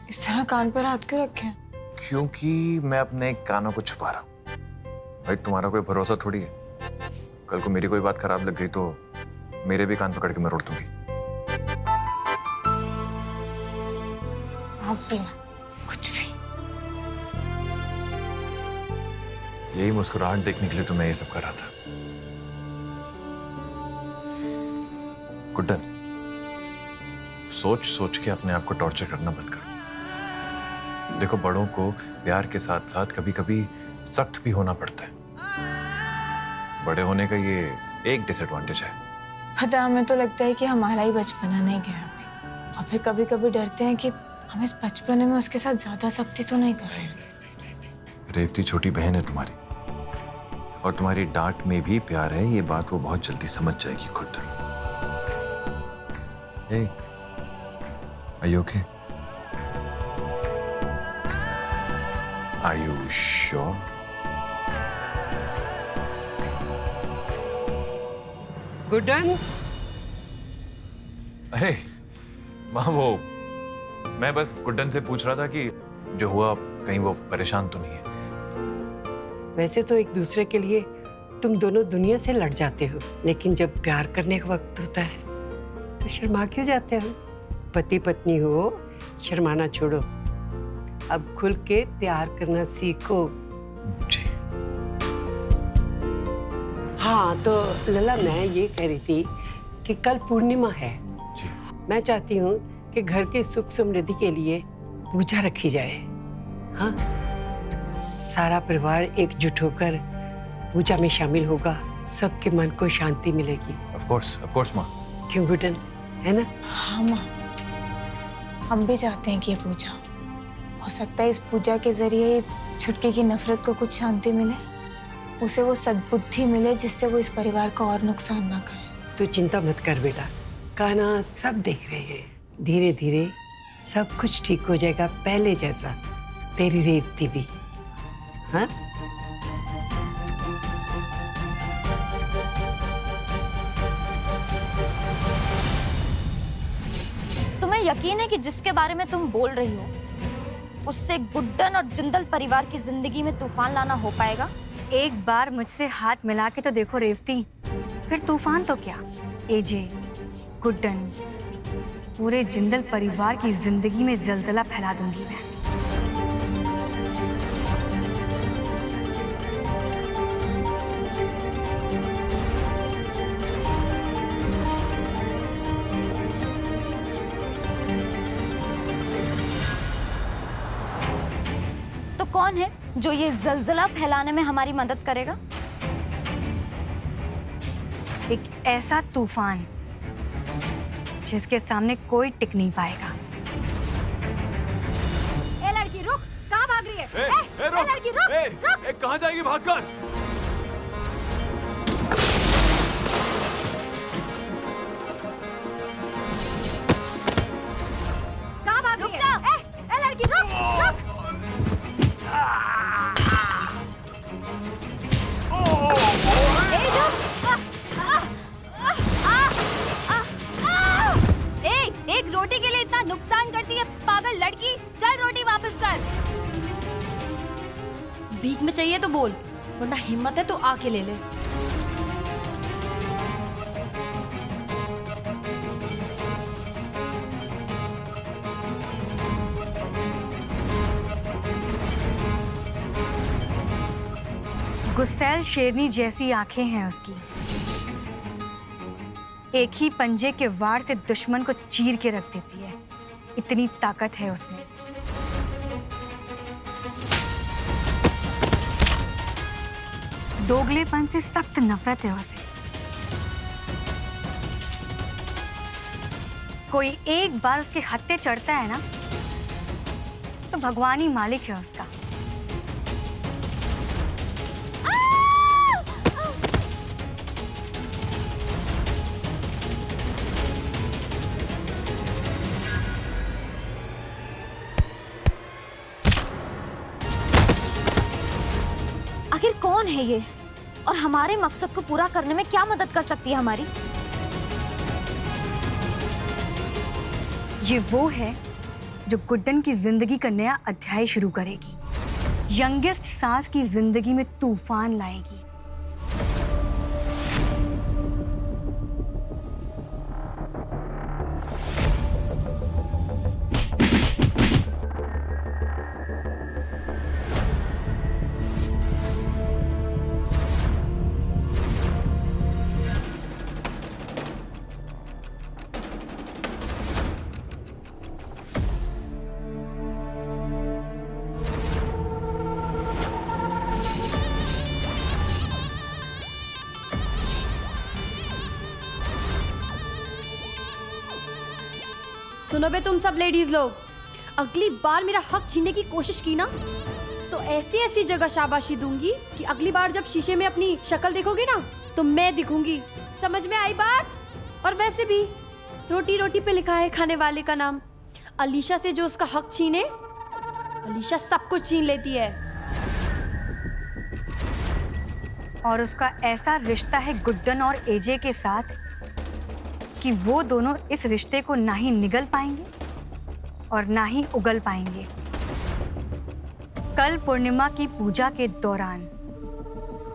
इस तरह कान पर हाथ क्यों रखे हैं? क्योंकि मैं अपने कानों को छुपा रहा हूं। भाई तुम्हारा कोई भरोसा थोड़ी है, कल को मेरी कोई बात खराब लग गई तो मेरे भी कान पकड़ के मैं रोक दूंगी। आप भी ना, कुछ भी। यही मुस्कुराहट देखने के लिए तो मैं ये सब कर रहा था। गुड्डन, सोच सोच के अपने आप को टॉर्चर करना बंद करो। देखो, बड़ों को प्यार के साथ साथ कभी कभी सख्त भी होना पड़ता है। बड़े होने का ये एक डिसएडवांटेज है। पता है, हमें तो लगता है कि हमारा ही बचपना नहीं गया अभी, और फिर कभी कभी डरते हैं कि हम इस बचपने में उसके साथ ज्यादा सख्ती तो नहीं कर रहे हैं। रेवती छोटी बहन है तुम्हारी, और तुम्हारी डांट में भी प्यार है, ये बात वो बहुत जल्दी समझ जाएगी खुद। Hey, are you okay? Are you sure? Guddan, अरे माँ, वो मैं बस गुड्डन से पूछ रहा था कि जो हुआ कहीं वो परेशान तो नहीं है। वैसे तो एक दूसरे के लिए तुम दोनों दुनिया से लड़ जाते हो, लेकिन जब प्यार करने का वक्त होता है तो शर्मा क्यों जाते हो? पति पत्नी हो, शर्माना छोड़ो। अब खुल के प्यार करना सीखो। जी। हाँ, तो लला, मैं ये कह रही थी कि कल पूर्णिमा है। जी। मैं चाहती हूँ कि घर के सुख समृद्धि के लिए पूजा रखी जाए। हाँ, सारा परिवार एकजुट होकर पूजा में शामिल होगा, सबके मन को शांति मिलेगी। ऑफ कोर्स माँ। क्यों गुड्डन, है ना? हाँ माँ, हम भी चाहते हैं कि ये पूजा हो सकता है। इस पूजा के जरिए छुटकी की नफरत को कुछ शांति मिले, उसे वो सद्बुद्धि मिले जिससे वो इस परिवार को और नुकसान ना करे। तू चिंता मत कर बेटा, कान्हा सब देख रहे हैं। धीरे धीरे सब कुछ ठीक हो जाएगा, पहले जैसा। तेरी रेवती भी। हाँ, तुम्हें यकीन है कि जिसके बारे में तुम बोल रही हो उससे गुड्डन और जिंदल परिवार की जिंदगी में तूफान लाना हो पाएगा? एक बार मुझसे हाथ मिला के तो देखो रेवती, फिर तूफान तो क्या, एजे, गुड्डन, पूरे जिंदल परिवार की जिंदगी में जलजला फैला दूंगी मैं। तो कौन है जो ये जलजला फैलाने में हमारी मदद करेगा? एक ऐसा तूफान जिसके सामने कोई टिक नहीं पाएगा। ए लड़की रुक, कहाँ भाग रही है? ए, रुक, लड़की रुक। कहाँ जाएगी भागकर? कहाँ भाग रही है? ए लड़की रुक। एक रोटी के लिए इतना नुकसान करती है पागल लड़की, चल रोटी वापस कर। भीख में चाहिए तो बोल, वरना हिम्मत है तो आके ले ले। गुस्सैल शेरनी जैसी आंखें हैं उसकी, एक ही पंजे के वार से दुश्मन को चीर के रख देती है, इतनी ताकत है उसमें। दोगलेपन से सख्त नफरत है उसे। कोई एक बार उसके हत्थे चढ़ता है ना, तो भगवान ही मालिक है उसका। आखिर कौन है ये और हमारे मकसद को पूरा करने में क्या मदद कर सकती है हमारी? ये वो है जो गुड्डन की जिंदगी का नया अध्याय शुरू करेगी, यंगेस्ट सास की जिंदगी में तूफान लाएगी। सुनो बे तुम सब लेडीज लोग, अगली बार मेरा हक छीनने की कोशिश की ना तो ऐसी ऐसी जगह शाबाशी दूंगी कि अगली बार जब शीशे में अपनी शक्ल देखोगे ना तो मैं दिखूंगी। समझ में आई बात? और वैसे भी रोटी रोटी पे लिखा है खाने वाले का नाम। अलीशा से जो उसका हक छीने, अलीशा सब कुछ छीन लेती है। और उसका ऐसा रिश्ता है गुड्डन और एजे के साथ कि वो दोनों इस रिश्ते को ना ही निगल पाएंगे और ना ही उगल पाएंगे। कल पूर्णिमा की पूजा के दौरान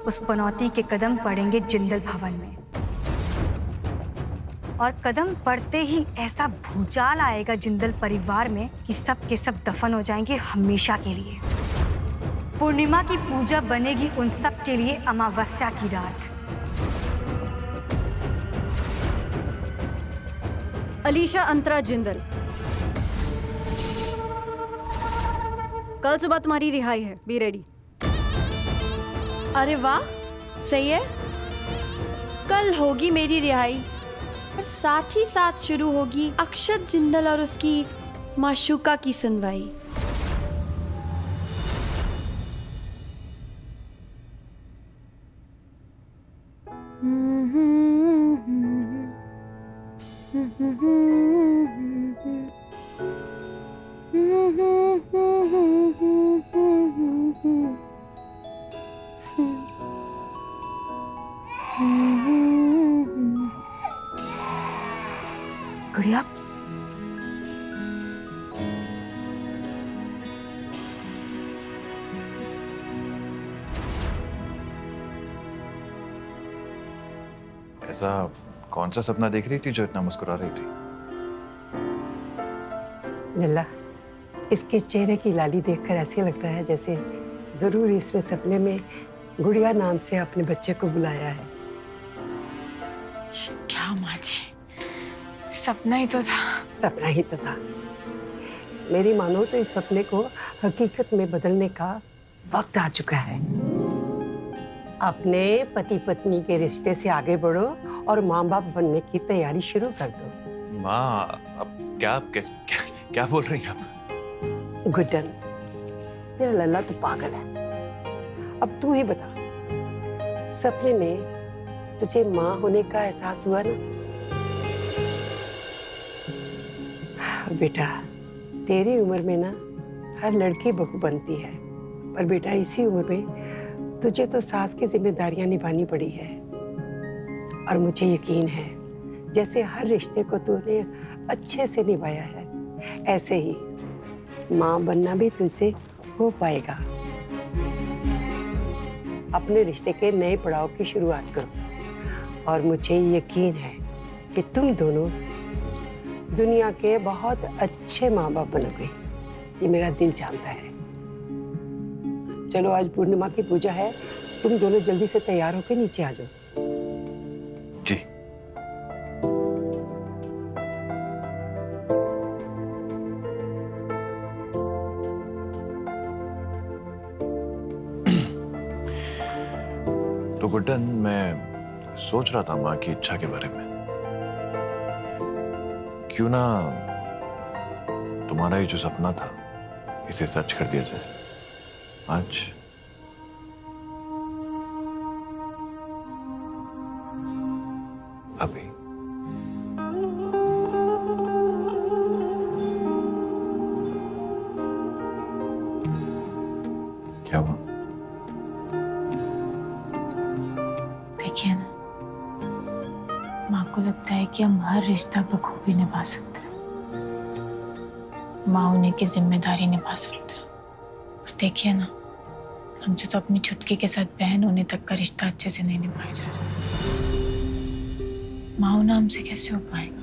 उस पनौती के कदम पड़ेंगे जिंदल भवन में, और कदम पड़ते ही ऐसा भूचाल आएगा जिंदल परिवार में कि सब के सब दफन हो जाएंगे हमेशा के लिए। पूर्णिमा की पूजा बनेगी उन सब के लिए अमावस्या की रात। अलीशा अंतरा जिंदल, कल सुबह तुम्हारी रिहाई है, बी रेडी। अरे वाह, सही है। कल होगी मेरी रिहाई और साथ ही साथ शुरू होगी अक्षत जिंदल और उसकी माशूका की सुनवाई। गुड़िया, ऐसा कौन सा सपना देख रही थी जो इतना मुस्कुरा रही थी? लल्ला, इसके चेहरे की लाली देखकर ऐसे लगता है जैसे जरूर इसने सपने में गुड़िया नाम से अपने बच्चे को बुलाया है। क्या माँ जी, सपना ही तो था। सपना ही तो था। मेरी मानो तो इस सपने को हकीकत में बदलने का वक्त आ चुका है। अपने पति पत्नी के रिश्ते से आगे बढ़ो और माँ बाप बनने की तैयारी शुरू कर दो। माँ, अब क्या बोल रही हैं आप? गुड्डन, तेरा लल्ला तो पागल है। अब तू ही बता, सपने में तुझे माँ होने का एहसास हुआ ना? बेटा, तेरी उम्र में ना हर लड़की बहू बनती है, पर बेटा इसी उम्र में तुझे तो सास की जिम्मेदारियां निभानी पड़ी है। और मुझे यकीन है जैसे हर रिश्ते को तूने अच्छे से निभाया है, ऐसे ही माँ बनना भी तुझसे हो पाएगा। अपने रिश्ते के नए पड़ाव की शुरुआत करो और मुझे यकीन है कि तुम दोनों दुनिया के बहुत अच्छे माँ बाप बनोगे। ये मेरा दिल जानता है। चलो, आज पूर्णिमा की पूजा है, तुम दोनों जल्दी से तैयार होकर नीचे आ जाओ। जी। तो गुड्डन, मैं सोच रहा था माँ की इच्छा के बारे में। क्यों ना तुम्हारा ये जो सपना था इसे सच कर दिया जाए आज। अभी क्या हुआ? देखिए ना, माँ को लगता है कि हम हर रिश्ता बखूबी निभा सकते हैं, माँ होने की जिम्मेदारी निभा सकते हैं। और देखिए ना, हमसे तो अपनी छुटकी के साथ बहन होने तक का रिश्ता अच्छे से नहीं निभाया जा रहा। माँ होना हमसे कैसे हो पाएगा?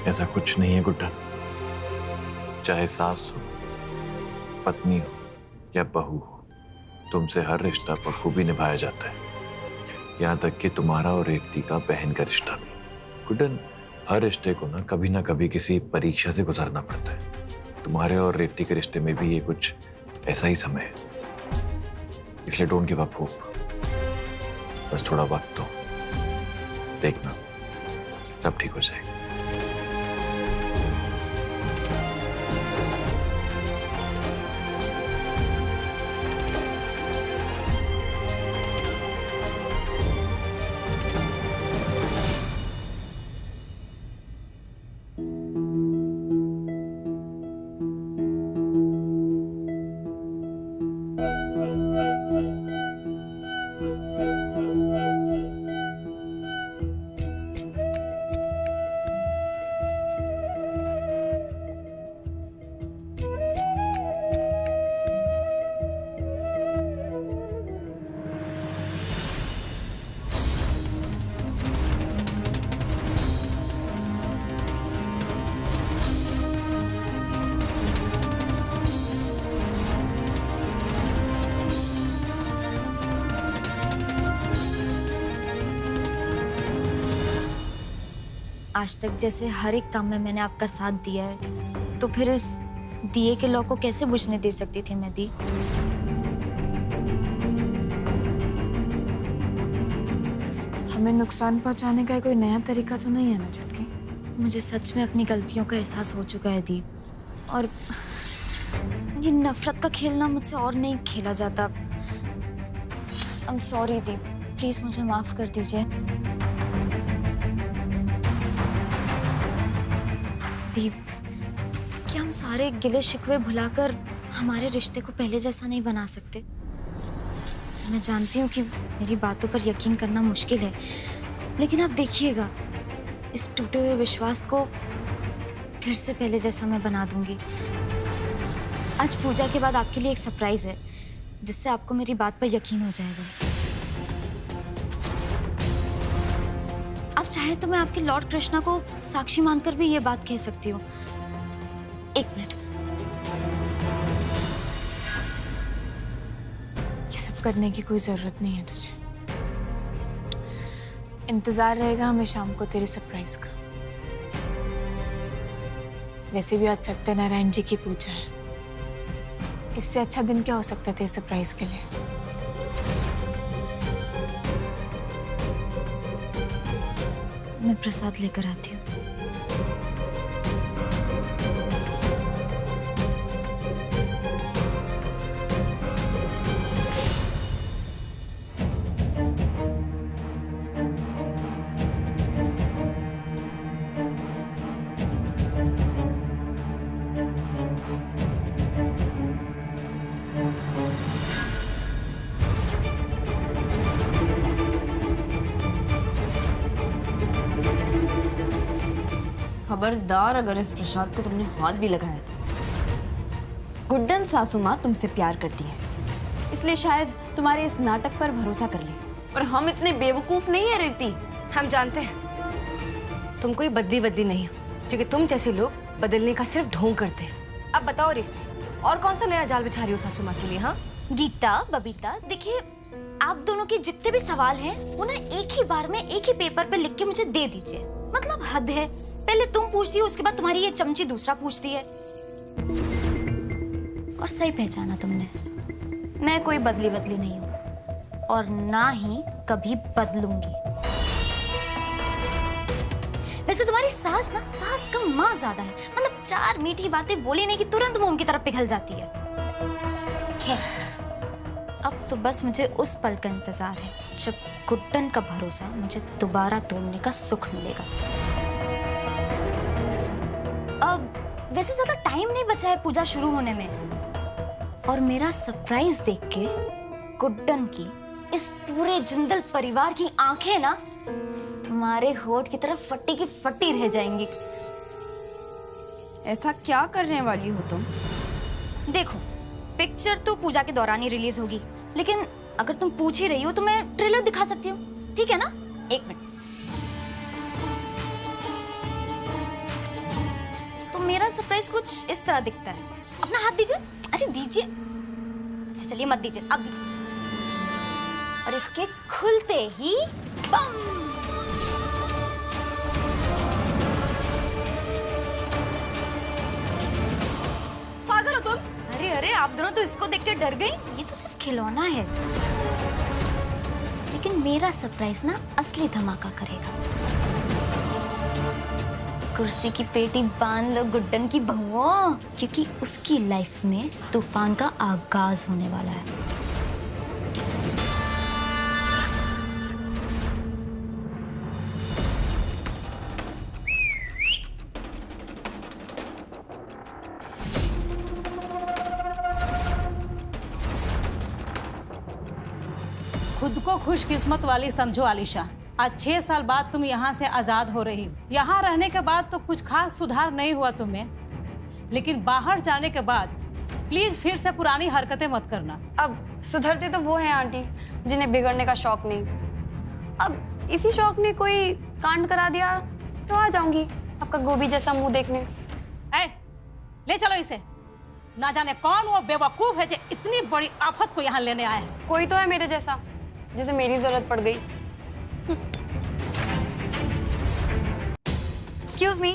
ऐसा कुछ नहीं है गुड्डन। चाहे सास हो, पत्नी हो या बहू हो, तुमसे हर रिश्ता बखूबी निभाया जाता है, यहाँ तक कि तुम्हारा और रेवती का बहन का रिश्ता भी। गुड्डन, हर रिश्ते को ना कभी किसी परीक्षा से गुजरना पड़ता है। तुम्हारे और रेवती के रिश्ते में भी ये कुछ ऐसा ही समय है, इसलिए डोंट गिव अप होप। बस थोड़ा वक्त दो, देखना सब ठीक हो जाएगा। आज तक जैसे हर एक काम में मैंने आपका साथ दिया है, तो फिर इस दिए के लौ को कैसे बुझने दे सकती थी मैं दी? हमें नुकसान पहुंचाने का कोई नया तरीका तो नहीं है ना छुटकी? मुझे सच में अपनी गलतियों का एहसास हो चुका है दीप, और ये नफरत का खेलना मुझसे और नहीं खेला जाता। I am sorry Deep, please मुझे माफ कर दीजिए। दीप, क्या हम सारे गिले शिकवे भुलाकर हमारे रिश्ते को पहले जैसा नहीं बना सकते? मैं जानती हूँ कि मेरी बातों पर यकीन करना मुश्किल है, लेकिन आप देखिएगा, इस टूटे हुए विश्वास को फिर से पहले जैसा मैं बना दूंगी। आज पूजा के बाद आपके लिए एक सरप्राइज है, जिससे आपको मेरी बात पर यकीन हो जाएगा। आप चाहे तो मैं आपके लॉर्ड कृष्णा को साक्षी मानकर भी ये बात कह सकती हूँ। एक मिनट, ये सब करने की कोई जरूरत नहीं है तुझे। इंतजार रहेगा हमें शाम को तेरे सरप्राइज का। वैसे भी आज सत्यनारायण जी की पूजा है, इससे अच्छा दिन क्या हो सकता है तेरे सरप्राइज के लिए? मैं प्रसाद लेकर आती हूँ। खबरदार अगर इस प्रसाद को तुमने हाथ भी लगाया तो। गुड्डन सासू माँ तुमसे प्यार करती है, इसलिए शायद तुम्हारे इस नाटक पर भरोसा कर ले, पर हम इतने बेवकूफ नहीं है रेवती। हम जानते हैं तुम कोई बदली नहीं हो, क्योंकि तुम जैसे लोग बदलने का सिर्फ ढोंग करते हैं। अब बताओ रेवती, और कौन सा नया जाल बिछा रही हो सासू माँ के लिए? हाँ गीता, बबीता, देखिए आप दोनों के जितने भी सवाल हैं वो ना एक ही बार में एक ही पेपर पे लिख के मुझे दे दीजिए। मतलब हद है, पहले तुम पूछती हो, उसके बाद तुम्हारी ये चमची दूसरा पूछती है। और सही पहचाना तुमने, मैं कोई बदली नहीं हूं और ना ही कभी बदलूंगी। वैसे तुम्हारी सास का माँ ज्यादा है, मतलब 4 मीठी बातें बोली नहीं कि तुरंत मुंह की तरफ पिघल जाती है। खैर, अब तो बस मुझे उस पल का इंतजार है जब गुड्डन का भरोसा मुझे दोबारा तोड़ने का सुख मिलेगा। अब वैसे ज्यादा टाइम नहीं बचा है पूजा शुरू होने में, और मेरा सरप्राइज देख के गुड्डन की, इस पूरे जिंदल परिवार की आंखें ना तुम्हारे होठ की तरफ फटी की फटी रह जाएंगी। ऐसा क्या करने वाली हो तुम? देखो, पिक्चर तो पूजा के दौरान ही रिलीज होगी, लेकिन अगर तुम पूछ ही रही हो तो मैं ट्रेलर दिखा सकती हूँ, ठीक है ना? 1 मिनट। तो मेरा सरप्राइज कुछ इस तरह दिखता है। अपना हाथ दीजिए। अरे दीजिए। अच्छा चलिए, मत दीजिए, अब दीजिए। और इसके खुलते ही बम! पागल हो तुम? अरे अरे, आप दोनों तो इसको देख के डर गई। ये तो सिर्फ खिलौना है, लेकिन मेरा सरप्राइज ना असली धमाका करेगा। कुर्सी की पेटी बांध लो गुड्डन की बहुओं, क्योंकि उसकी लाइफ में तूफान का आगाज होने वाला है। खुद को खुशकिस्मत वाली समझो आलिशा। आज 6 साल बाद तुम यहाँ से आजाद हो रही हो। यहाँ रहने के बाद तो कुछ खास सुधार नहीं हुआ तुम्हें, लेकिन बाहर जाने के बाद प्लीज फिर से पुरानी हरकतें मत करना। अब सुधरते तो वो हैं आंटी जिन्हें बिगड़ने का शौक नहीं। अब इसी शौक ने कोई कांड करा दिया तो आ जाऊंगी आपका गोभी जैसा मुंह देखने। ए, ले चलो इसे। ना जाने कौन वो बेवकूफ है जो इतनी बड़ी आफत को यहाँ लेने आया है। कोई तो है मेरे जैसा जिसे मेरी जरूरत पड़ गई। एक्सक्यूज मी,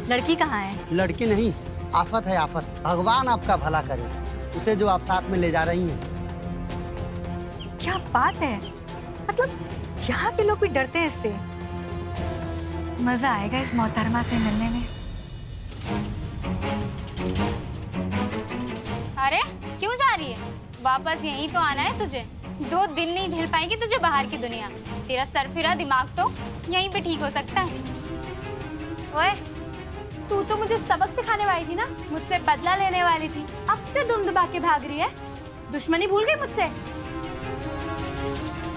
लड़की कहाँ है? लड़की नहीं, आफत है आफत। भगवान आपका भला करे। उसे जो आप साथ में ले जा रही हैं। क्या बात है, मतलब यहाँ के लोग भी डरते हैं इससे। मजा आएगा इस मोहतरमा से मिलने में। अरे क्यों जा रही है? वापस यहीं तो आना है तुझे। 2 दिन नहीं झेल पाएगी तुझे बाहर की दुनिया। तेरा सरफिरा दिमाग तो यहीं पे ठीक हो सकता है। ओए, तू तो मुझे सबक सिखाने वाली थी ना, मुझसे बदला लेने वाली थी। अब तो दुम दुबा के भाग रही है। दुश्मनी भूल गई मुझसे?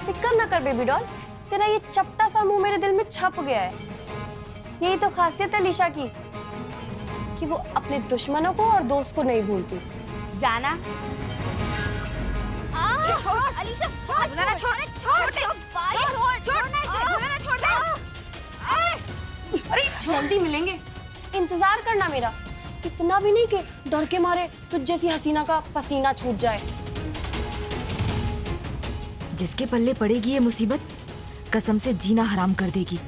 फिक्र ना कर बेबी डॉल, तेरा ये चपटा सा मुंह मेरे दिल में छप गया है। यही तो खासियत है लिशा की कि वो अपने दुश्मनों को और दोस्त को नहीं भूलती। जाना। अलीशा, छोड़ ना, छोड़ दे। अरे जल्दी मिलेंगे, इंतजार करना मेरा। इतना भी नहीं कि डर के मारे तुझ जैसी हसीना का पसीना छूट जाए। जिसके पल्ले पड़ेगी ये मुसीबत, कसम से जीना हराम कर देगी।